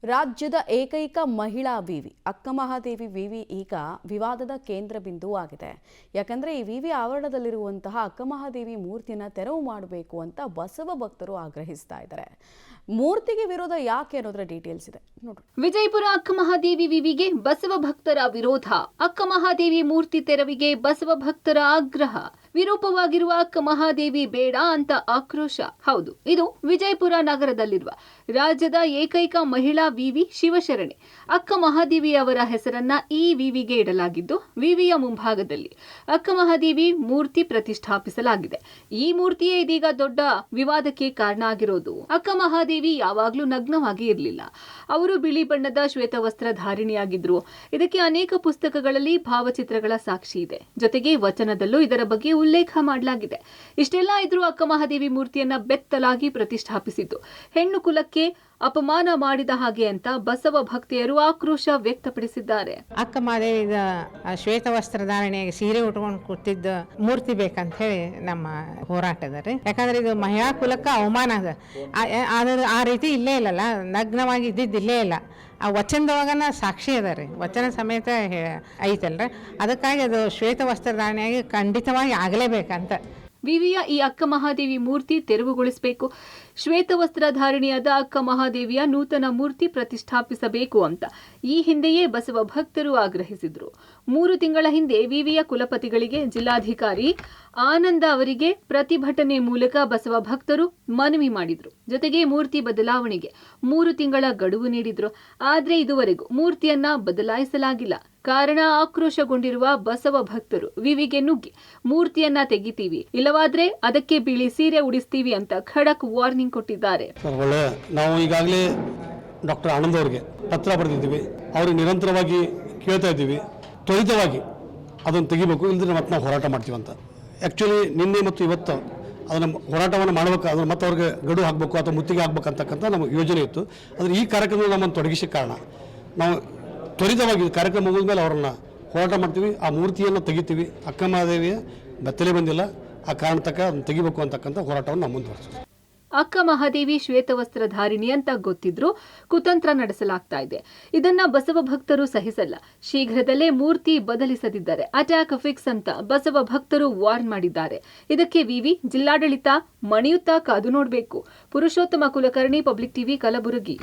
ರಾಜ್ಯದ ಏಕೈಕ ಮಹಿಳಾ ವಿವಿ ಅಕ್ಕಮಹಾದೇವಿ ವಿವಿ ಈಗ ವಿವಾದದ ಕೇಂದ್ರ ಬಿಂದು ಆಗಿದೆ. ಯಾಕಂದ್ರೆ ಈ ವಿವಿ ಆವರಣದಲ್ಲಿರುವಂತಹ ಅಕ್ಕಮಹಾದೇವಿ ಮೂರ್ತಿಯನ್ನು ತೆರವು ಮಾಡಬೇಕು ಅಂತ ಬಸವ ಭಕ್ತರು ಆಗ್ರಹಿಸ್ತಾ ಇದ್ದಾರೆ. ಮೂರ್ತಿಗೆ ವಿರೋಧ ಯಾಕೆ ಅನ್ನೋದರ ಡೀಟೇಲ್ಸ್ ಇದೆ ನೋಡ್ರಿ. ವಿಜಯಪುರ ಅಕ್ಕಮಹಾದೇವಿ ವಿವಿಗೆ ಬಸವ ಭಕ್ತರ ವಿರೋಧ. ಅಕ್ಕಮಹಾದೇವಿ ಮೂರ್ತಿ ತೆರವಿಗೆ ಬಸವ ಭಕ್ತರ ಆಗ್ರಹ. ವಿರೂಪವಾಗಿರುವ ಅಕ್ಕಮಹಾದೇವಿ ಬೇಡ ಅಂತ ಆಕ್ರೋಶ. ಹೌದು, ಇದು ವಿಜಯಪುರ ನಗರದಲ್ಲಿರುವ ರಾಜ್ಯದ ಏಕೈಕ ಮಹಿಳಾ ವಿವಿ ಶಿವಶರಣೆ ಅಕ್ಕಮಹಾದೇವಿ ಅವರ ಹೆಸರನ್ನ ಈ ವಿವಿಗೆ ಇಡಲಾಗಿದ್ದು, ವಿವಿಯ ಮುಂಭಾಗದಲ್ಲಿ ಅಕ್ಕಮಹಾದೇವಿ ಮೂರ್ತಿ ಪ್ರತಿಷ್ಠಾಪಿಸಲಾಗಿದೆ. ಈ ಮೂರ್ತಿಯೇ ಇದೀಗ ದೊಡ್ಡ ವಿವಾದಕ್ಕೆ ಕಾರಣ ಆಗಿರೋದು. ಅಕ್ಕಮಹಾದೇವಿ ಯಾವಾಗ್ಲೂ ನಗ್ನವಾಗಿ ಇರಲಿಲ್ಲ. ಅವರು ಬಿಳಿ ಬಣ್ಣದ ಶ್ವೇತವಸ್ತ್ರ ಧಾರಿಣಿಯಾಗಿದ್ರು. ಇದಕ್ಕೆ ಅನೇಕ ಪುಸ್ತಕಗಳಲ್ಲಿ ಭಾವಚಿತ್ರಗಳ ಸಾಕ್ಷಿ ಇದೆ. ಜೊತೆಗೆ ವಚನದಲ್ಲೂ ಇದರ ಬಗ್ಗೆ ಉಲ್ಲೇಖ ಮಾಡಲಾಗಿದೆ. ಇಷ್ಟೆಲ್ಲ ಇದ್ರೂ ಅಕ್ಕಮಹಾದೇವಿ ಮೂರ್ತಿಯನ್ನ ಬೆತ್ತಲಾಗಿ ಪ್ರತಿಷ್ಠಾಪಿಸಿದ್ದು ಹೆಣ್ಣು ಕುಲಕ್ಕೆ ಅಪಮಾನ ಮಾಡಿದ ಹಾಗೆ ಅಂತ ಬಸವ ಭಕ್ತಿಯರು ಆಕ್ರೋಶ ವ್ಯಕ್ತಪಡಿಸಿದ್ದಾರೆ. ಅಕ್ಕಮಹಾದೇವಿ ಶ್ವೇತವಸ್ತ್ರ ಧಾರಣೆಯಾಗಿ ಸೀರೆ ಉಟ್ಕೊಂಡು ಕೂತಿದ್ದ ಮೂರ್ತಿ ಬೇಕಂತ ಹೇಳಿ ನಮ್ಮ ಹೋರಾಟದಲ್ಲಿ. ಯಾಕಂದ್ರೆ ಇದು ಮಹಿಳಾ ಕುಲಕ್ಕೆ ಅವಮಾನ ಅದ. ಆ ರೀತಿ ಇಲ್ಲೇ ಇಲ್ಲಲ್ಲ, ನಗ್ನವಾಗಿ ಇದ್ದಿದ್ದಿಲ್ಲೇ ಇಲ್ಲ. ಆ ವಚನದೊಳಗನ ಸಾಕ್ಷಿ ಅದ ರೀ, ವಚನ ಸಮೇತ ಐತಲ್ರಿ. ಅದಕ್ಕಾಗಿ ಅದು ಶ್ವೇತವಸ್ತ್ರಧಾರಣೆಯಾಗಿ ಖಂಡಿತವಾಗಿ ಆಗಲೇಬೇಕಂತ. ವಿವಿಯ ಈ ಅಕ್ಕಮಹಾದೇವಿ ಮೂರ್ತಿ ತೆರವುಗೊಳಿಸಬೇಕು. ಶ್ವೇತವಸ್ತ್ರ ಧಾರಣಿಯಾದ ಅಕ್ಕಮಹಾದೇವಿಯ ನೂತನ ಮೂರ್ತಿ ಪ್ರತಿಷ್ಠಾಪಿಸಬೇಕು ಅಂತ ಈ ಹಿಂದೆಯೇ ಬಸವ ಭಕ್ತರು ಆಗ್ರಹಿಸಿದ್ರು. 3 ತಿಂಗಳ ಹಿಂದೆ ವಿವಿಯ ಕುಲಪತಿಗಳಿಗೆ ಜಿಲ್ಲಾಧಿಕಾರಿ ಆನಂದ ಅವರಿಗೆ ಪ್ರತಿಭಟನೆ ಮೂಲಕ ಬಸವ ಭಕ್ತರು ಮನವಿ ಮಾಡಿದ್ರು. ಜೊತೆಗೆ ಮೂರ್ತಿ ಬದಲಾವಣೆಗೆ 3 ತಿಂಗಳ ಗಡುವು ನೀಡಿದ್ರು. ಆದ್ರೆ ಇದುವರೆಗೂ ಮೂರ್ತಿಯನ್ನ ಬದಲಾಯಿಸಲಾಗಿಲ್ಲ. ಕಾರಣ, ಆಕ್ರೋಶಗೊಂಡಿರುವ ಬಸವ ಭಕ್ತರು ವಿವಿಗೆ ನುಗ್ಗಿ ಮೂರ್ತಿಯನ್ನ ತೆಗಿತೀವಿ, ಇಲ್ಲವಾದ್ರೆ ಅದಕ್ಕೆ ಬಿಳಿ ಸೀರೆ ಉಡಿಸ್ತೀವಿ ಅಂತ ಖಡಕ್ ವಾರ್ನಿಂಗ್ ಕೊಟ್ಟಿದ್ದಾರೆ. ನಾವು ಈಗಾಗಲೇ ಡಾಕ್ಟರ್ ಆನಂದ್ ಅವರಿಗೆ ಪತ್ರ ಬರೆದಿದ್ದೀವಿ. ಅವ್ರಿಗೆ ನಿರಂತರವಾಗಿ ಕೇಳ್ತಾ ಇದ್ದೀವಿ, ತ್ವರಿತವಾಗಿ ಅದನ್ನು ತೆಗಿಬೇಕು, ಇಲ್ಲದ್ರೆ ಮತ್ತೆ ನಾವು ಹೋರಾಟ ಮಾಡ್ತೀವಿ ಅಂತ. ಆ್ಯಕ್ಚುಲಿ ನಿನ್ನೆ ಮತ್ತು ಇವತ್ತು ಅದನ್ನು ಹೋರಾಟವನ್ನು ಮಾಡಬೇಕು, ಅದನ್ನು ಮತ್ತೆ ಅವ್ರಿಗೆ ಗಡು ಹಾಕಬೇಕು ಅಥವಾ ಮುತ್ತಿಗೆ ಹಾಕ್ಬೇಕಂತಕ್ಕಂಥ ನಮ್ಮ ಯೋಜನೆ ಇತ್ತು. ಆದರೆ ಈ ಕಾರ್ಯಕ್ರಮದಲ್ಲಿ ನಮ್ಮನ್ನು ತೊಡಗಿಸಿದ ಕಾರಣ ನಾವು ತ್ವರಿತವಾಗಿ ಕಾರ್ಯಕ್ರಮ ಮುಗಿದ ಮೇಲೆ ಅವರನ್ನು ಹೋರಾಟ ಮಾಡ್ತೀವಿ. ಆ ಮೂರ್ತಿಯನ್ನು ತೆಗಿತೀವಿ. ಅಕ್ಕಮಹಾದೇವಿಯ ಬೆತ್ತಲೆ ಬಂದಿಲ್ಲ, ಆ ಕಾರಣ ತಕ್ಕ ಅದನ್ನು ತೆಗಿಬೇಕು ಅಂತಕ್ಕಂಥ ಹೋರಾಟವನ್ನು ನಾವು ಮುಂದುವರಿಸ್ತೀವಿ. ಅಕ್ಕಮಹಾದೇವಿ ಶ್ವೇತವಸ್ತ್ರ ಧಾರಿಣಿ ಅಂತ ಗೊತ್ತಿದ್ರೂ ಕುತಂತ್ರ ನಡೆಸಲಾಗ್ತಾ ಇದೆ. ಇದನ್ನ ಬಸವ ಭಕ್ತರು ಸಹಿಸಲ್ಲ. ಶೀಘ್ರದಲ್ಲೇ ಮೂರ್ತಿ ಬದಲಿಸದಿದ್ದರೆ ಅಟ್ಯಾಕ್ ಫಿಕ್ಸ್ ಅಂತ ಬಸವ ಭಕ್ತರು ವಾರ್ನ್ ಮಾಡಿದ್ದಾರೆ. ಇದಕ್ಕೆ ವಿವಿ ಜಿಲ್ಲಾಡಳಿತ ಮಣಿಯುತ್ತಾ ಕಾದು ನೋಡಬೇಕು. ಪುರುಷೋತ್ತಮ ಕುಲಕರ್ಣಿ, ಪಬ್ಲಿಕ್ ಟಿವಿ, ಕಲಬುರಗಿ.